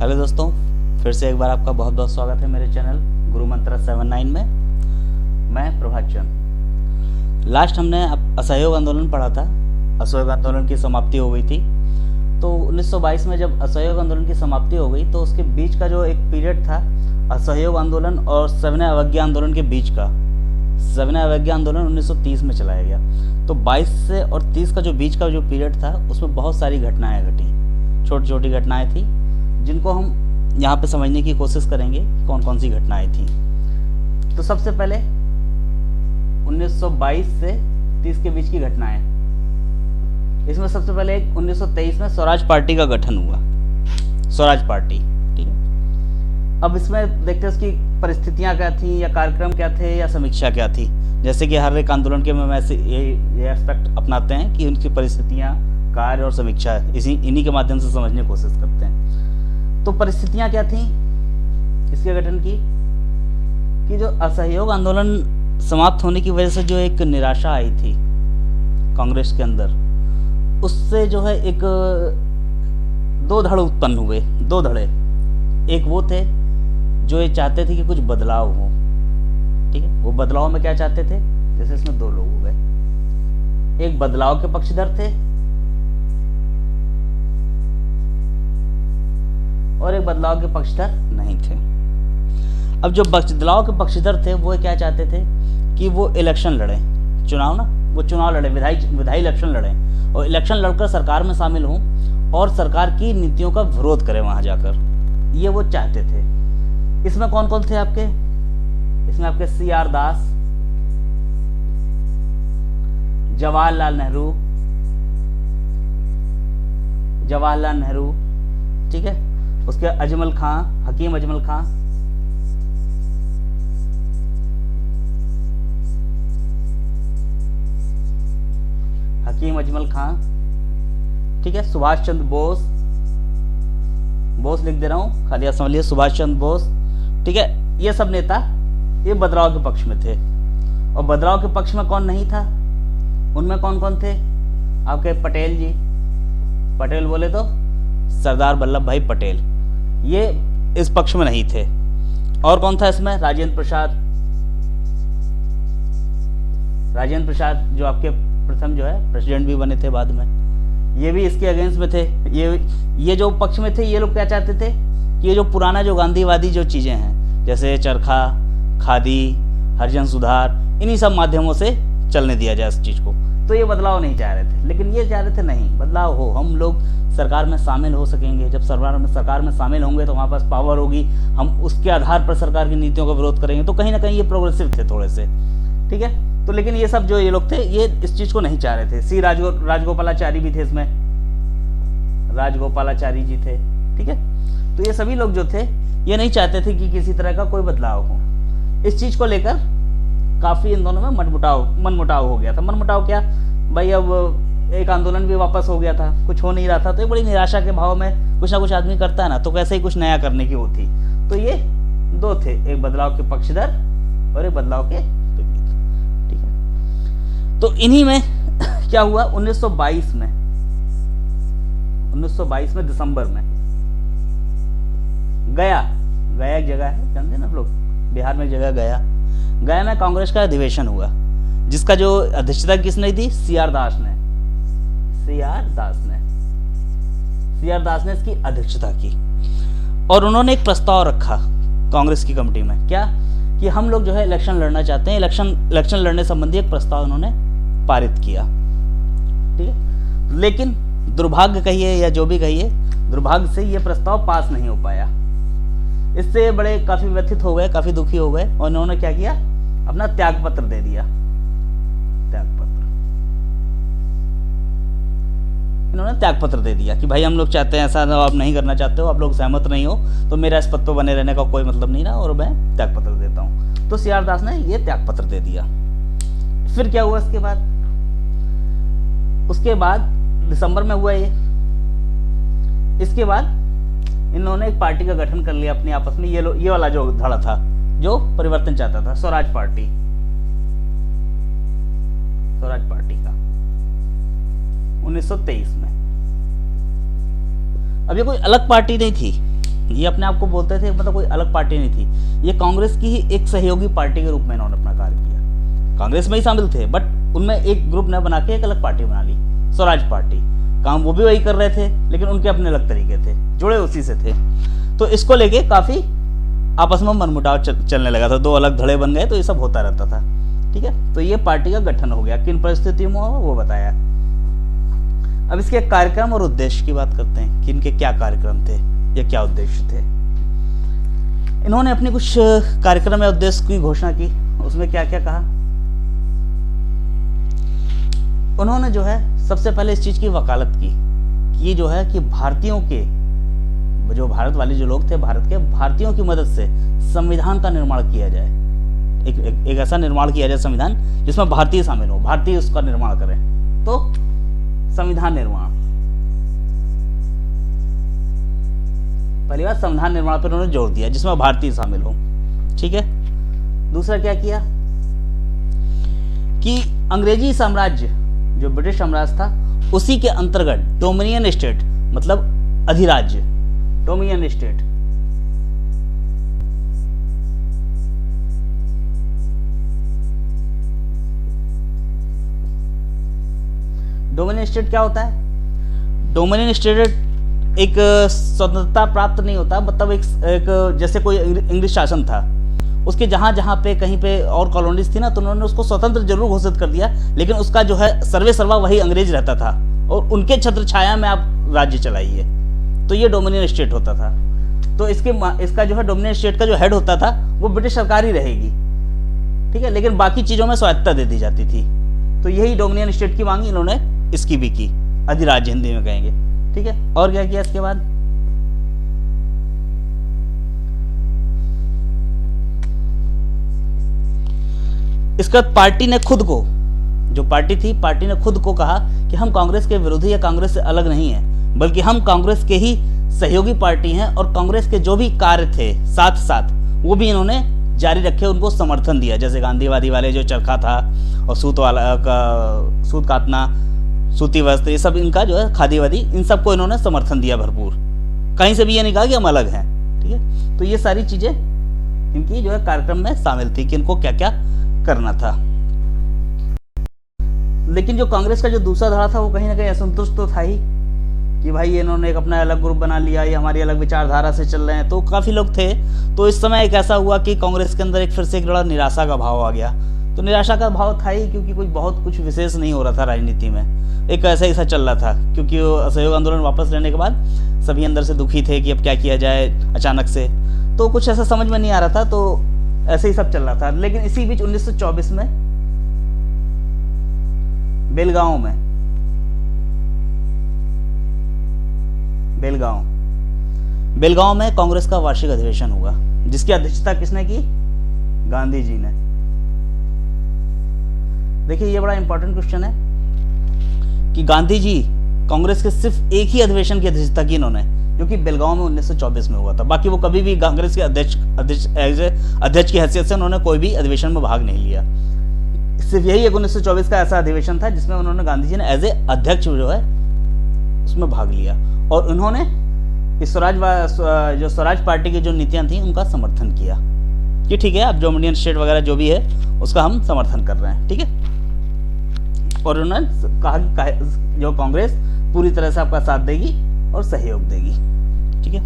Hello दोस्तों, फिर से एक बार आपका बहुत बहुत स्वागत है मेरे चैनल गुरु मंत्रा 79 में। मैं प्रभात चंद। लास्ट हमने असहयोग आंदोलन पढ़ा था। असहयोग आंदोलन की समाप्ति हो गई थी। तो 1922 में जब असहयोग आंदोलन की समाप्ति हो गई तो उसके बीच का जो एक पीरियड था असहयोग आंदोलन और सविनय अवज्ञा आंदोलन के बीच का, सविनय अवज्ञा आंदोलन 1930 में चलाया गया। तो 22 से और 30 का जो बीच का जो पीरियड था उसमें बहुत सारी घटनाएं घटी, छोटी छोटी घटनाएं थी जिनको हम यहाँ पे समझने की कोशिश करेंगे कौन कौन सी घटनाएं थी। तो सबसे पहले 1922 से 30 के बीच की घटनाएं। इसमें सबसे पहले 1923 में स्वराज पार्टी का गठन हुआ, स्वराज पार्टी। ठीक है, अब इसमें देखते हैं उसकी परिस्थितियां क्या थी या कार्यक्रम क्या थे या समीक्षा क्या थी। जैसे कि हर एक आंदोलन के में वैसे ये एस्पेक्ट अपनाते हैं कि उनकी परिस्थितियां, कार्य और समीक्षा इन्हीं के माध्यम से समझने की कोशिश करते हैं। तो परिस्थितियां क्या थी इसके गठन की कि जो असहयोग आंदोलन समाप्त होने की वजह से जो एक निराशा आई थी कांग्रेस के अंदर, उससे जो है एक दो धड़ उत्पन्न हुए, दो धड़े। एक वो थे जो ये चाहते थे कि कुछ बदलाव हो। ठीक है, वो बदलाव में क्या चाहते थे, जैसे इसमें दो लोग हो गए, एक बदलाव के पक्षधर थे और एक बदलाव के पक्षधर नहीं थे। अब जो बदलाव के पक्षधर थे वो क्या चाहते थे कि वो इलेक्शन लड़े, चुनाव ना, वो चुनाव लड़े, विधायी इलेक्शन लड़े और इलेक्शन लड़कर सरकार में शामिल हों और सरकार की नीतियों का विरोध करें वहां जाकर, ये वो चाहते थे। इसमें कौन कौन थे आपके, इसमें आपके CR दास, जवाहरलाल नेहरू, ठीक है, उसके अजमल खां, हकीम अजमल खां, ठीक है, सुभाष चंद्र बोस लिख दे रहा हूं, खाली आप समझ लीजिए, सुभाष चंद्र बोस। ठीक है, ये सब नेता ये बदलाव के पक्ष में थे। और बदलाव के पक्ष में कौन नहीं था, उनमें कौन कौन थे आपके, पटेल जी, पटेल बोले तो सरदार वल्लभ भाई पटेल, ये इस पक्ष में नहीं थे। और कौन था इसमें, राजेंद्र प्रसाद जो आपके प्रथम जो है प्रेसिडेंट भी बने थे बाद में, ये भी इसके अगेंस्ट में थे। ये जो पक्ष में थे ये लोग क्या चाहते थे कि ये जो पुराना जो गांधीवादी जो चीजें हैं जैसे चरखा, खादी, हरिजन सुधार, इन्हीं सब माध्यमों से चलने दिया जाए इस चीज को। तो ये बदलाव नहीं चाह रहे थे, लेकिन ये चाह रहे थे नहीं बदलाव हो, हम लोग सरकार में शामिल हो सकेंगे। जब सरकार में शामिल होंगे तो हमारे पास पावर होगी, हम उसके आधार पर सरकार की नीतियों का विरोध करेंगे। तो कहीं ना कहीं ये प्रोग्रेसिव थे थोड़े से। ठीक है, तो लेकिन ये सब जो ये लोग थे ये इस चीज को नहीं चाह रहे थे। राजगोपालाचारी भी थे इसमें, राजगोपालाचारी जी थे। ठीक है, तो ये सभी लोग जो थे ये नहीं चाहते थे कि किसी तरह का कोई बदलाव हो। इस चीज को लेकर काफी इन दोनों में मनमुटाव हो गया था। मनमुटाव क्या भाई, अब एक आंदोलन भी वापस हो गया था, कुछ हो नहीं रहा था, तो एक बड़ी निराशा के भाव में कुछ ना कुछ आदमी करता है ना, तो कैसे ही कुछ नया करने की होती। तो ये दो थे, एक बदलाव के पक्षधर और एक बदलाव के विपरीत। ठीक है, तो इन्हीं में क्या हुआ 1922 में दिसंबर में गया एक जगह है, जानते ना आप लोग, बिहार में एक जगह गया में कांग्रेस का अधिवेशन हुआ, जिसका जो अध्यक्षता किसने दी, CR दास ने इसकी अध्यक्षता की। और उन्होंने एक प्रस्ताव रखा कांग्रेस की कमेटी में, क्या कि हम लोग जो है इलेक्शन लड़ना चाहते हैं, इलेक्शन लड़ने संबंधी एक प्रस्ताव उन्होंने पारित किया। ठीक है, लेकिन दुर्भाग्य कहिए या जो भी कहिए, दुर्भाग्य से ये प्रस्ताव पास नहीं हो पाया। इससे बड़े काफी व्यथित हो गए, काफी दुखी हो गए और इन्होंने क्या किया, अपना त्यागपत्र दे दिया। इन्होंने त्यागपत्र दे दिया कि भाई हम लोग चाहते हैं ऐसा, आप नहीं करना चाहते हो, आप लोग सहमत नहीं हो, तो मेरा इस पद पर बने रहने का कोई मतलब नहीं रहा और मैं त्यागपत्र देता हूं। तो CR दास ने ये त्यागपत्र दे दिया। फिर क्या हुआ उसके बाद दिसंबर में हुआ ये। इसके बाद इन्होंने एक पार्टी का गठन कर लिया अपने आपस में। ये वाला जो धड़ा था जो परिवर्तन चाहता था, स्वराज पार्टी का 1923 में। अब ये कोई अलग पार्टी नहीं थी, ये अपने आप को बोलते थे, मतलब कोई अलग पार्टी नहीं थी, ये कांग्रेस की ही एक सहयोगी पार्टी के रूप में इन्होंने अपना कार्य किया। कांग्रेस में ही शामिल थे, बट उनमें एक ग्रुप ने बना के एक अलग पार्टी बना ली, स्वराज पार्टी। काम वो भी वही कर रहे थे, लेकिन उनके अपने अलग तरीके थे, जुड़े उसी से थे। तो इसको लेके काफी आपस में मनमुटाव चलने लगा था, दो अलग धड़े बन गए, तो ये सब होता रहता था। ठीक है, तो ये पार्टी का गठन हो गया। किन परिस्थितियों में वो बताया। अब इसके कार्यक्रम और उद्देश्य की बात करते हैं कि इनके क्या कार्यक्रम थे या क्या उद्देश्य थे। इन्होंने अपनी कुछ कार्यक्रम या उद्देश्य की घोषणा की। उसमें क्या क्या कहा, उन्होंने जो है सबसे पहले इस चीज की वकालत की कि जो है कि भारतीयों के, जो भारत वाले जो लोग थे, भारत के भारतीयों की मदद से संविधान का निर्माण किया जाए। एक ऐसा निर्माण किया जाए संविधान जिसमें भारतीय शामिल हो, भारतीय उसका निर्माण करें। तो संविधान निर्माण, पहली बात संविधान निर्माण पर उन्होंने जोर दिया जिसमें भारतीय शामिल हो। ठीक है, दूसरा क्या किया कि अंग्रेजी साम्राज्य, जो ब्रिटिश साम्राज्य था, उसी के अंतर्गत डोमिनियन स्टेट, मतलब अधिराज्य, डोमिनियन स्टेट, डोमिनियन स्टेट क्या होता है? डोमिनियन स्टेट एक स्वतंत्रता प्राप्त नहीं होता, मतलब एक जैसे कोई इंग्लिश शासन था, उसके जहां जहां पे कहीं पे और कॉलोनीज थी ना, तो उन्होंने उसको स्वतंत्र जरूर घोषित कर दिया, लेकिन उसका जो है सर्वे सर्वा वही अंग्रेज रहता था और उनके छत्र छाया में आप राज्य चलाइए। तो ये डोमिनियन स्टेट होता था। तो इसका जो है डोमिनियन स्टेट का जो हेड होता था वो ब्रिटिश सरकार ही रहेगी। ठीक है, लेकिन बाकी चीजों में स्वायत्तता दे दी जाती थी। तो यही डोमिनियन स्टेट की मांग इन्होंने इसकी भी की, अधिराज्य हिंदी में कहेंगे। ठीक है, और क्या किया इसके बाद? इसका पार्टी ने खुद को, जो पार्टी थी, पार्टी ने खुद को कहा कि हम कांग्रेस के विरोधी या कांग्रेस से अलग नहीं हैं, बल्कि हम कांग्रेस के ही सहयोगी पार्टी हैं और कांग्रेस के जो भी कार्य थे साथ साथ वो भी इन्होंने जारी रखे, उनको समर्थन दिया। जैसे गांधीवादी वाले जो चरखा था और सूत काटना, सूती वस्त्र, ये सब इनका जो है खादीवादी, इन सबको इन्होंने समर्थन दिया भरपूर। कहीं से भी ये नहीं कहा कि हम अलग हैं। ठीक है, तो ये सारी चीजें इनकी जो है कार्यक्रम में शामिल थी कि इनको क्या क्या करना था। लेकिन जो कांग्रेस का जो दूसरा धारा था वो कहीं ना कहीं असंतुष्ट तो था ही कि भाई इन्होंने एक अपना अलग ग्रुप बना लिया, ये हमारी अलग विचारधारा से चल रहे हैं। तो काफी लोग थे। तो इस समय एक ऐसा हुआ कि कांग्रेस के अंदर एक फिर से एक बड़ा निराशा का भाव आ गया। तो निराशा का भाव था ही क्योंकि बहुत कुछ विशेष नहीं हो रहा था राजनीति में, एक ऐसा चल रहा था। क्योंकि असहयोग आंदोलन वापस लेने के बाद सभी अंदर से दुखी थे कि अब क्या किया जाए अचानक से, तो कुछ ऐसा समझ में नहीं आ रहा था। तो ऐसे ही सब चल रहा था। लेकिन इसी बीच 1924 में बेलगांव में कांग्रेस का वार्षिक अधिवेशन हुआ, जिसकी अध्यक्षता किसने की? गांधी जी ने। देखिए, ये बड़ा इंपॉर्टेंट क्वेश्चन है कि गांधी जी कांग्रेस के सिर्फ एक ही अधिवेशन की अध्यक्षता की इन्होंने, जो कि बेलगांव में 1924 में हुआ था। बाकी वो कभी भी कांग्रेस के अध्यक्ष की हैसियत से उन्होंने कोई भी अधिवेशन में भाग नहीं लिया। सिर्फ यही एक 1924 का ऐसा अधिवेशन था जिसमें उन्होंने, गांधी जी ने एज ए अध्यक्ष जो है उसमें भाग लिया और उन्होंने इस स्वराज पार्टी की जो नीतियां थी उनका समर्थन किया कि ठीक है, अब डोमिनियन स्टेट वगैरह जो भी है उसका हम समर्थन कर रहे हैं। ठीक है, और उन्होंने कहा कि जो कांग्रेस पूरी तरह से आपका साथ देगी और सहयोग देगी। ठीक है,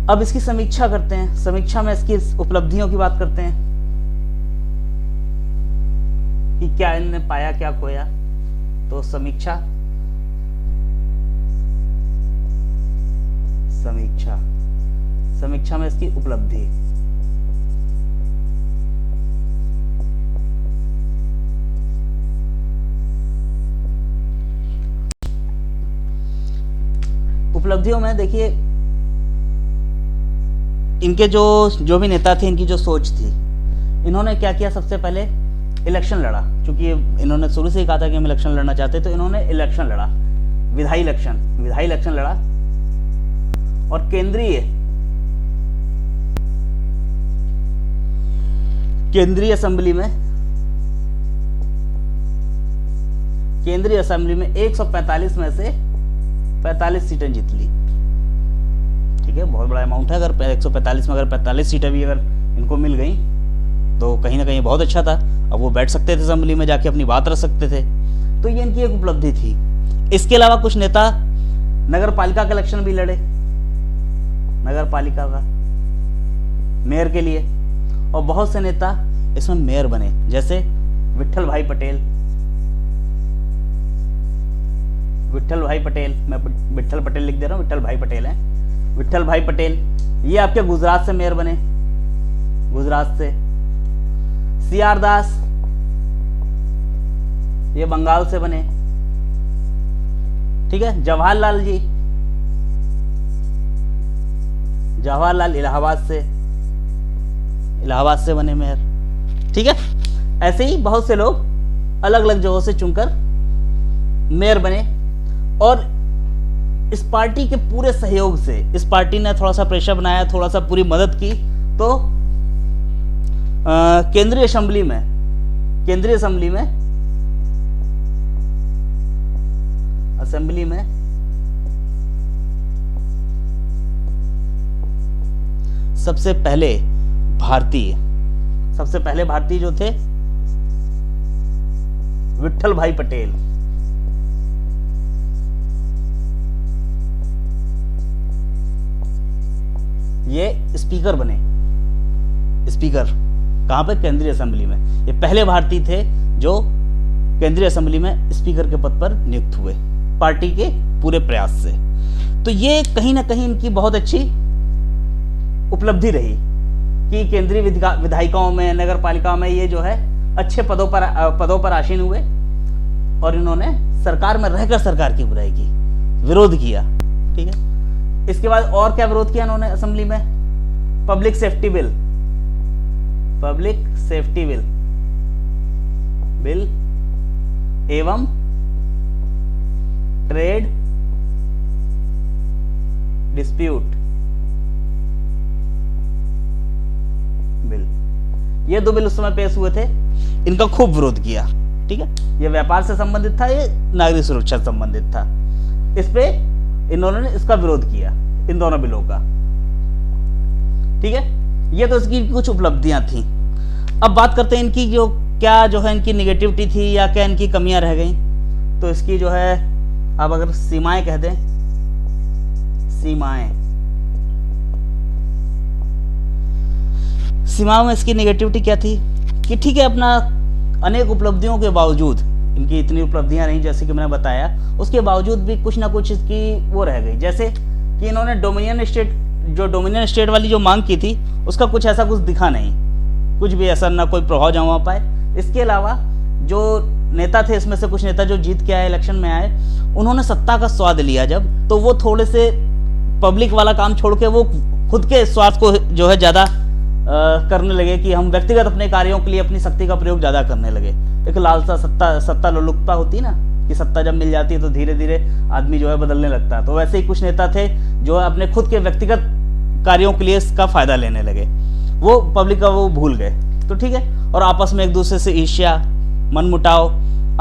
अब इसकी समीक्षा करते हैं। समीक्षा में इसकी उपलब्धियों की बात करते हैं कि क्या इन्होंने पाया, क्या खोया। तो समीक्षा में इसकी उपलब्धि। उपलब्धियों में देखिए, इनके जो भी नेता थे, इनकी जो सोच थी, इन्होंने क्या किया? सबसे पहले इलेक्शन लड़ा। क्योंकि इन्होंने शुरू से ही कहा था कि हम इलेक्शन लड़ना चाहते, तो इन्होंने इलेक्शन लड़ा, विधायी इलेक्शन लड़ा और केंद्रीय असेंबली में 145 में से 45 सीटें जीत ली। ठीक है, बहुत बड़ा अमाउंट है। अगर 145 में अगर 45 सीटें भी अगर इनको मिल गई तो कहीं ना कहीं बहुत अच्छा था। अब वो बैठ सकते थे असेंबली में, जाके अपनी बात रख सकते थे। तो ये इनकी एक उपलब्धि थी। इसके अलावा कुछ नेता नगर पालिका का इलेक्शन भी लड़े, नगर पालिका का मेयर के लिए, और बहुत से नेता इसमें मेयर बने, जैसे विट्ठल भाई पटेल। विट्ठल भाई पटेल, मैं विट्ठल पटेल लिख दे रहा हूँ, विट्ठल भाई पटेल हैं। विट्ठल भाई पटेल ये आपके गुजरात से मेयर बने, गुजरात से। CR दास ये बंगाल से बने, ठीक है। जवाहरलाल जी, जवाहरलाल इलाहाबाद से बने मेयर, ठीक है। ऐसे ही बहुत से लोग अलग अलग जगहों से चुनकर मेयर बने। और इस पार्टी के पूरे सहयोग से, इस पार्टी ने थोड़ा सा प्रेशर बनाया, थोड़ा सा पूरी मदद की, तो केंद्रीय असेंबली में सबसे पहले भारतीय जो थे विट्ठल भाई पटेल। ये स्पीकर बने, स्पीकर कहां पे? केंद्रीय असेंबली में। ये पहले भारतीय थे जो केंद्रीय असेंबली में स्पीकर के पद पर नियुक्त हुए, पार्टी के पूरे प्रयास से। तो ये कहीं ना कहीं इनकी बहुत अच्छी उपलब्धि रही कि केंद्रीय विधायिकाओं में, नगर पालिकाओं में ये जो है अच्छे पदों पर आसीन हुए, और इन्होंने सरकार में रहकर सरकार की बुराई की, विरोध किया, ठीक है। इसके बाद और क्या विरोध किया इन्होंने असेंबली में? पब्लिक सेफ्टी बिल एवं ट्रेड डिस्प्यूट बिल, ये 2 बिल उस समय पेश हुए थे। इनका खूब विरोध किया, ठीक है। ये व्यापार से संबंधित था, ये नागरिक सुरक्षा से संबंधित था। इस पे इन्होंने इसका विरोध किया, इन दोनों बिलों का, ठीक है। ये तो इसकी कुछ उपलब्धियां थी। अब बात करते हैं इनकी क्या जो है इनकी निगेटिविटी थी या क्या इनकी कमियां रह गई। तो इसकी जो है, अब अगर सीमाएं कह दें, सीमाओं में इसकी निगेटिविटी क्या थी कि ठीक है, अपना अनेक उपलब्धियों के बावजूद, इनकी इतनी उपलब्धियां रही जैसे कि मैंने बताया, उसके बावजूद भी कुछ ना कुछ इसकी वो रह गई। जैसे कि इन्होंने डोमिनियन स्टेट वाली जो मांग की थी, उसका कुछ ऐसा कुछ दिखा नहीं, कुछ भी ऐसा ना कोई प्रभाव जमा पाए। इसके अलावा जो नेता थे, इसमें से कुछ नेता जो जीत के आए, इलेक्शन में आए, उन्होंने सत्ता का स्वाद लिया जब, तो वो थोड़े से पब्लिक वाला काम छोड़ के वो खुद के स्वार्थ को जो है ज़्यादा करने लगे, कि हम व्यक्तिगत अपने कार्यों के लिए अपनी शक्ति का प्रयोग ज़्यादा करने लगे। एक लालसा, सत्ता लोलुपता होती है ना, कि सत्ता जब मिल जाती है तो धीरे धीरे आदमी जो है बदलने लगता है। तो वैसे ही कुछ नेता थे जो अपने खुद के व्यक्तिगत कार्यों के लिए इसका फायदा लेने लगे, वो पब्लिक का वो भूल गए। तो ठीक है, और आपस में एक दूसरे से ईर्ष्या, मनमुटाव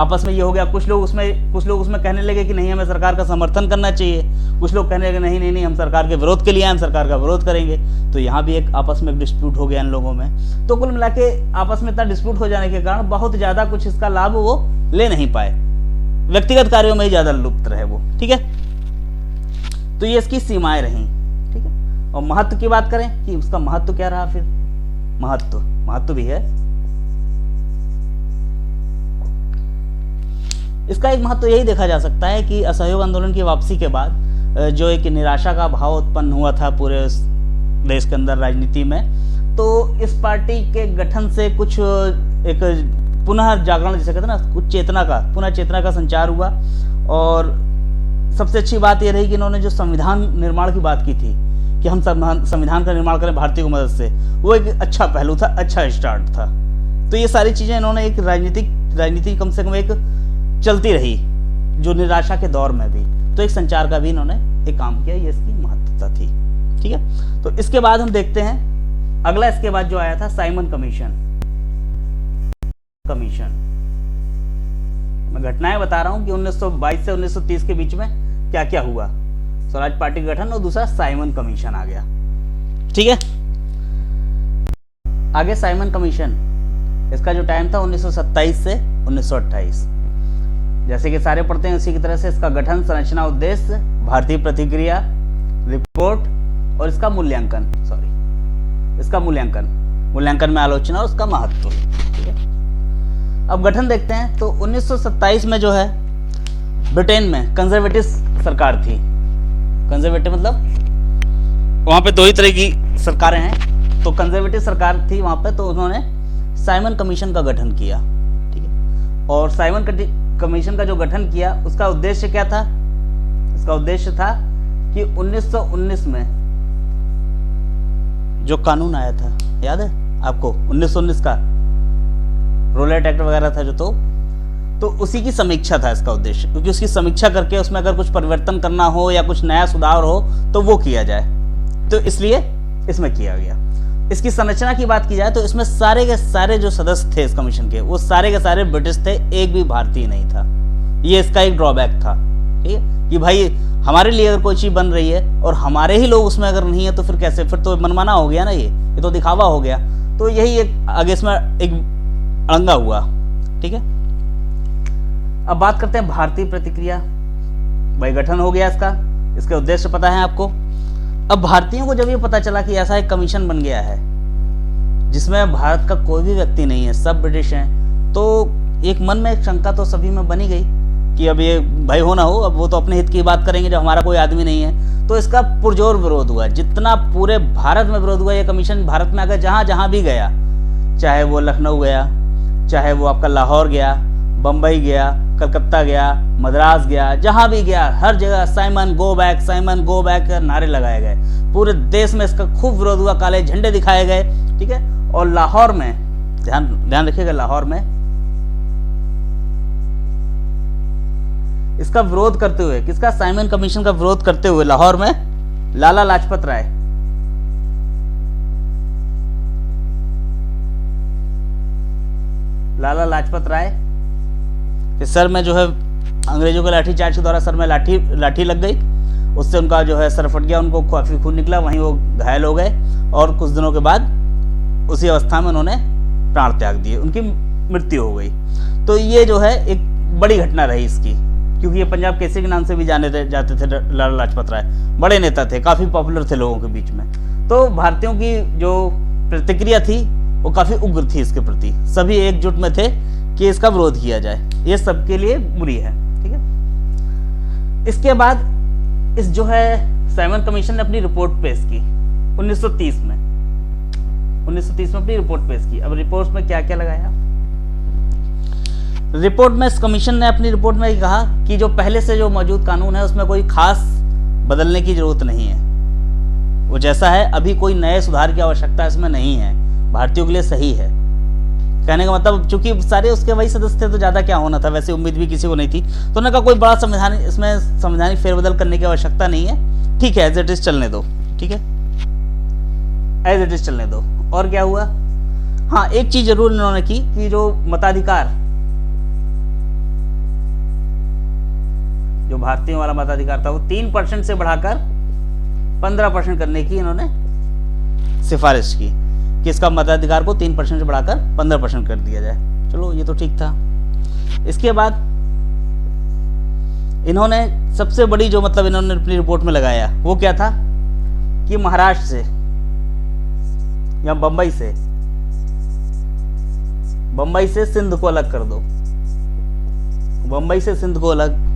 आपस में ये हो गया। कुछ लोग उसमें कहने लगे कि नहीं, हमें सरकार का समर्थन करना चाहिए, कुछ लोग कहने लगे नहीं, हम सरकार के विरोध के लिए आए, हम सरकार का विरोध करेंगे। तो यहाँ भी एक आपस में एक डिस्प्यूट हो गया इन लोगों में। तो कुल मिला के आपस में इतना डिस्प्यूट हो जाने के कारण बहुत ज़्यादा कुछ इसका लाभ वो ले नहीं पाए, व्यक्तिगत कार्यों में ही ज़्यादा लुप्त रहे वो, ठीक है। तो ये इसकी सीमाएं रहीं, ठीक है। और महत्व की बात करें कि उसका महत्व क्या रहा, फिर महत्व भी है इसका। एक महत्व यही देखा जा सकता है कि असहयोग आंदोलन की वापसी के बाद जो एक निराशा का भाव उत्पन्न हुआ था पूरे देश के अंदर राजनीति में, तो इस पार्टी के गठन से कुछ एक पुनः जागरण, जैसे कहते हैं ना, कुछ पुनः चेतना का संचार हुआ। और सबसे अच्छी बात यह रही कि इन्होंने जो संविधान निर्माण की बात की थी कि हम संविधान का निर्माण करें भारतीय की मदद से, वो एक अच्छा पहलू था, अच्छा स्टार्ट था। तो ये सारी चीज़ें इन्होंने एक राजनीति कम से कम एक चलती रही, जो निराशा के दौर में भी, तो एक संचार का भी इन्होंने एक काम किया, ये इसकी महत्वता थी, ठीक है। तो इसके बाद हम देखते हैं अगला, इसके बाद जो आया था साइमन कमीशन। मैं घटनाएं बता रहा हूं कि 1922 से 1930 के बीच में क्या क्या हुआ। स्वराज पार्टी का गठन, और दूसरा साइमन कमीशन आ गया। ठीक है, आगे साइमन कमीशन, इसका जो टाइम था 1927 से 1928। जैसे कि सारे पढ़ते हैं उसी की तरह से इसका गठन, संरचना, उद्देश्य, भारतीय प्रतिक्रिया, रिपोर्ट और इसका मूल्यांकन, इसका मूल्यांकन में आलोचना और उसका महत्व। ठीक है, अब गठन देखते हैं। तो 1927 में जो है ब्रिटेन में कंजर्वेटिव सरकार थी। कंजर्वेटिव मतलब वहां पे दो ही तरह की सरकारें हैं, तो कंजर्वेटिव सरकार थी वहां पे, तो उन्होंने साइमन कमीशन का गठन किया। ठीक है, और साइमन कमीशन का जो गठन किया उसका उद्देश्य क्या था? इसका उद्देश्य था कि 1919 में जो कानून आया था, याद है आपको, 1919 का रोलेट एक्ट वगैरह था जो, तो उसी की समीक्षा था इसका उद्देश्य, क्योंकि उसकी समीक्षा करके उसमें अगर कुछ परिवर्तन करना हो या कुछ नया सुधार हो तो वो किया जाए, तो इसलिए इसमें किया गया। इसकी संरचना की बात की जाए तो इसमें सारे के सारे जो सदस्य थे इस कमीशन के, वो सारे के सारे ब्रिटिश थे, एक भी भारतीय नहीं था। ये इसका एक ड्रॉबैक था। ठीक है, कि भाई हमारे लिए अगर कोई चीज बन रही है और हमारे ही लोग उसमें अगर नहीं है तो फिर कैसे, फिर तो मनमाना हो गया ना, ये तो दिखावा हो गया। तो यही एक आगे इसमें एक अड़ंगा हुआ। ठीक है, अब बात करते हैं भारतीय प्रतिक्रिया। भाई गठन हो गया इसका, इसके उद्देश्य पता है आपको। अब भारतीयों को जब ये पता चला कि ऐसा एक कमीशन बन गया है जिसमें भारत का कोई भी व्यक्ति नहीं है, सब ब्रिटिश हैं, तो एक मन में एक शंका तो सभी में बनी गई कि अब ये भाई हो ना हो, अब वो तो अपने हित की बात करेंगे जब हमारा कोई आदमी नहीं है। तो इसका पुरजोर विरोध हुआ, जितना पूरे भारत में विरोध हुआ। ये कमीशन भारत में अगर जहां जहां भी गया, चाहे वो लखनऊ गया, चाहे वो आपका लाहौर गया, बम्बई गया, कलकत्ता गया, मद्रास गया, जहां भी गया, हर जगह साइमन गो बैक नारे लगाए गए। पूरे देश में इसका खूब विरोध हुआ, काले झंडे दिखाए गए। ठीक है, और लाहौर में, ध्यान रखिएगा, लाहौर में इसका विरोध करते हुए, किसका, साइमन कमीशन का विरोध करते हुए लाहौर में लाला लाजपत राय, के सर में जो है अंग्रेजों के लाठीचार्ज के द्वारा सर में लाठी लग गई, उससे उनका जो है सर फट गया, उनको काफी खून निकला, वहीं वो घायल हो गए और कुछ दिनों के बाद उसी अवस्था में उन्होंने प्राण त्याग दिए, उनकी मृत्यु हो गई। तो ये जो है एक बड़ी घटना रही इसकी, क्योंकि ये पंजाब केसरी के नाम से भी जाने जाते थे लाला लाजपत राय, बड़े नेता थे, काफी पॉपुलर थे लोगों के बीच में। तो भारतीयों की जो प्रतिक्रिया थी वो काफी उग्र थी इसके प्रति, सभी एकजुट में थे कि इसका विरोध किया जाए, ये सबके लिए बुरी है। ठीक है, इसके बाद इस जो है साइमन कमीशन ने अपनी रिपोर्ट पेश की 1930 में अपनी रिपोर्ट पेश की। अब रिपोर्ट में क्या क्या लगाया? रिपोर्ट में इस कमीशन ने अपनी रिपोर्ट में कहा कि जो पहले से जो मौजूद कानून है उसमें कोई खास बदलने की जरूरत नहीं है, वो जैसा है, अभी कोई नए सुधार की आवश्यकता इसमें नहीं है, भारतीयों के लिए सही है। कहने का मतलब, चूंकि सारे उसके वही सदस्य थे तो ज्यादा क्या होना था, वैसे उम्मीद भी किसी को नहीं थी, तो उन्होंने कहा कोई बड़ा संवैधानिक फेरबदल करने की आवश्यकता नहीं है, ठीक है, एज इट इज चलने दो। ठीक है, एज इट इज चलने दो। और क्या हुआ? हाँ, एक चीज जरूर इन्होंने की कि जो मताधिकार, जो भारतीयों वाला मताधिकार था, वो 3% से बढ़ाकर 15% करने की इन्होंने सिफारिश की कि इसका मताधिकार को 3% से बढ़ाकर 15% कर दिया जाए। चलो, ये तो ठीक था। इसके बाद इन्होंने सबसे बड़ी जो मतलब इन्होंने अपनी रिपोर्ट में लगाया वो क्या था कि महाराष्ट्र से या बंबई से सिंध को अलग कर दो, बंबई से सिंध को अलग।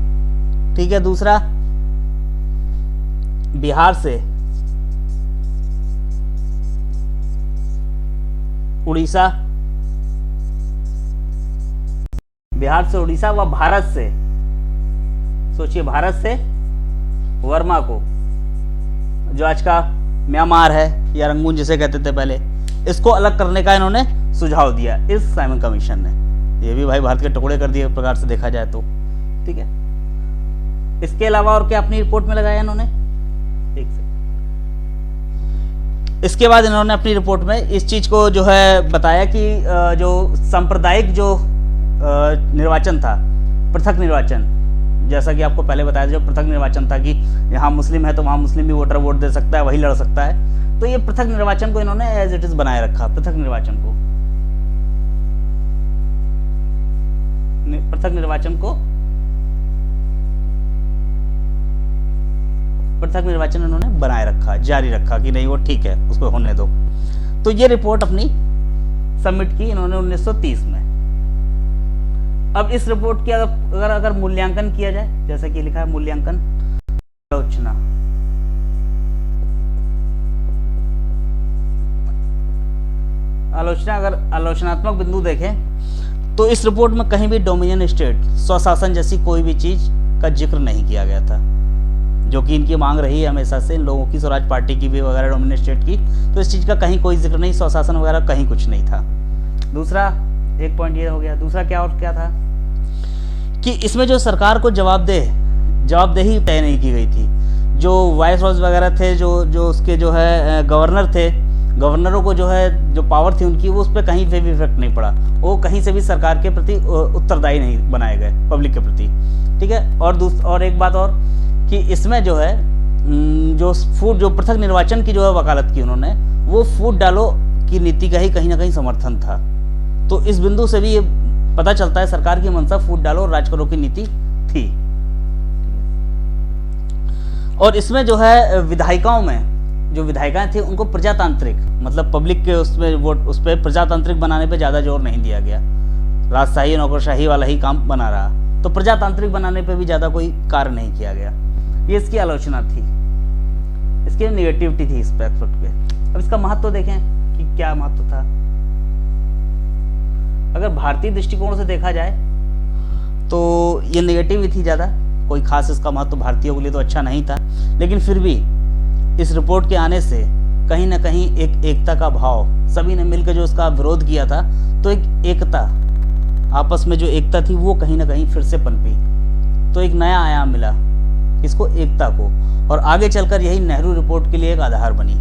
ठीक है, दूसरा बिहार से उड़ीसा, व भारत से, सोचिए, भारत से वर्मा को, जो आज का म्यांमार है या रंगून जिसे कहते थे पहले, इसको अलग करने का इन्होंने सुझाव दिया इस साइमन कमीशन ने। ये भी भाई भारत के टुकड़े कर दिए एक प्रकार से देखा जाए तो। ठीक है, इसके अलावा और क्या अपनी रिपोर्ट में लगाया इन्होंने? एक से इसके बाद इन्होंने अपनी रिपोर्ट में इस चीज को जो है बताया कि जो सांप्रदायिक जो निर्वाचन था, पृथक निर्वाचन, जैसा कि आपको पहले बताया, जो पृथक निर्वाचन था कि यहाँ मुस्लिम है तो वहाँ मुस्लिम भी वोटर वोट दे सकता है, वही लड़ सकता है। तो ये पृथक निर्वाचन को इन्होंने एज इट इज बनाए रखा, पृथक निर्वाचन को, पृथक निर्वाचन इन्होंने बनाए रखा, जारी रखा कि नहीं वो ठीक है, उसको होने दो। तो ये रिपोर्ट अपनी सबमिट की इन्होंने 1930 में। अब इस रिपोर्ट की अगर मूल्यांकन किया जाए, जैसा कि लिखा है मूल्यांकन, आलोचना अगर आलोचनात्मक बिंदु देखें तो इस रिपोर्ट में कहीं भी डोमिनियन स्टेट, स्वशासन जैसी कोई भी चीज का जिक्र नहीं किया गया था, जो कि इनकी मांग रही है हमेशा से, इन लोगों की, स्वराज पार्टी की भी वगैरह, डोमिनियन स्टेट की। तो इस चीज का कहीं कोई जिक्र नहीं, स्वशासन वगैरह कहीं कुछ नहीं था। दूसरा एक पॉइंट ये हो गया। दूसरा क्या और क्या था कि इसमें जो सरकार को जवाबदेही तय नहीं की गई थी। जो वाइस रॉयस वगैरह थे, जो उसके जो है गवर्नर थे, गवर्नरों को जो है जो पावर थी उनकी, वो उस पर कहीं पे भी इफेक्ट नहीं पड़ा, वो कहीं से भी सरकार के प्रति उत्तरदायी नहीं बनाए गए, पब्लिक के प्रति, ठीक है। और एक बात और कि इसमें जो है जो पृथक निर्वाचन की जो है वकालत की उन्होंने, वो फूट डालो की नीति का ही कहीं ना कहीं समर्थन था। तो इस बिंदु से भी ये पता चलता है सरकार की मंशा फूट डालो और राज करो की नीति थी। और इसमें जो है विधायिकाओं में जो विधायिकाएं थी उनको प्रजातांत्रिक, मतलब पब्लिक के उसमें वोट, उस पर प्रजातांत्रिक बनाने पे ज़्यादा जोर नहीं दिया गया, राजशाही नौकरशाही वाला ही काम बना रहा। तो प्रजातांत्रिक बनाने पे भी ज़्यादा कोई कार्य नहीं किया गया। ये इसकी आलोचना थी, इसकी निगेटिविटी थी इस एस्पेक्ट पे। अब इसका महत्व देखें कि क्या महत्व था। अगर भारतीय दृष्टिकोण से देखा जाए तो ये नेगेटिव ही थी ज़्यादा, कोई खास इसका महत्व भारतीयों के लिए तो अच्छा नहीं था। लेकिन फिर भी इस रिपोर्ट के आने से कहीं ना कहीं एक एकता का भाव, सभी ने मिलकर जो उसका विरोध किया था, तो एक एकता, आपस में जो एकता थी वो कहीं ना कहीं फिर से पनपी। तो एक नया आयाम मिला इसको, एकता को, और आगे चलकर यही नेहरू रिपोर्ट के लिए एक आधार बनी।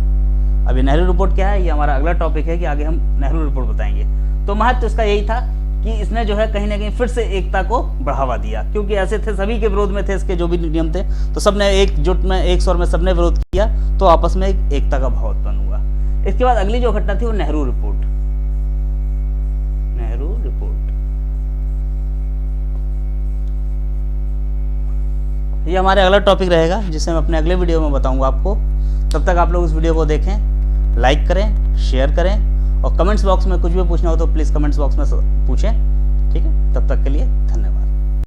अभी नेहरू रिपोर्ट क्या है, ये हमारा अगला टॉपिक है कि आगे हम नेहरू रिपोर्ट बताएंगे। तो महत्व इसका यही था कि इसने जो है कहीं ना कहीं फिर से एकता को बढ़ावा दिया, क्योंकि ऐसे थे, सभी के विरोध में थे इसके जो भी नियम थे, तो सबने एकजुट में, एक स्वर में सबने विरोध किया, तो आपस में एक एकता का भाव उत्पन्न हुआ। इसके बाद अगली जो घटना थी वो नेहरू रिपोर्ट। नेहरू रिपोर्ट ये हमारे अगला टॉपिक रहेगा, जिसे मैं अपने अगले वीडियो में बताऊंगा आपको। तब तक आप लोग उस वीडियो को देखें, लाइक करें, शेयर करें, और कमेंट्स बॉक्स में कुछ भी पूछना हो तो प्लीज़ कमेंट्स बॉक्स में पूछें, ठीक है। तब तक के लिए धन्यवाद।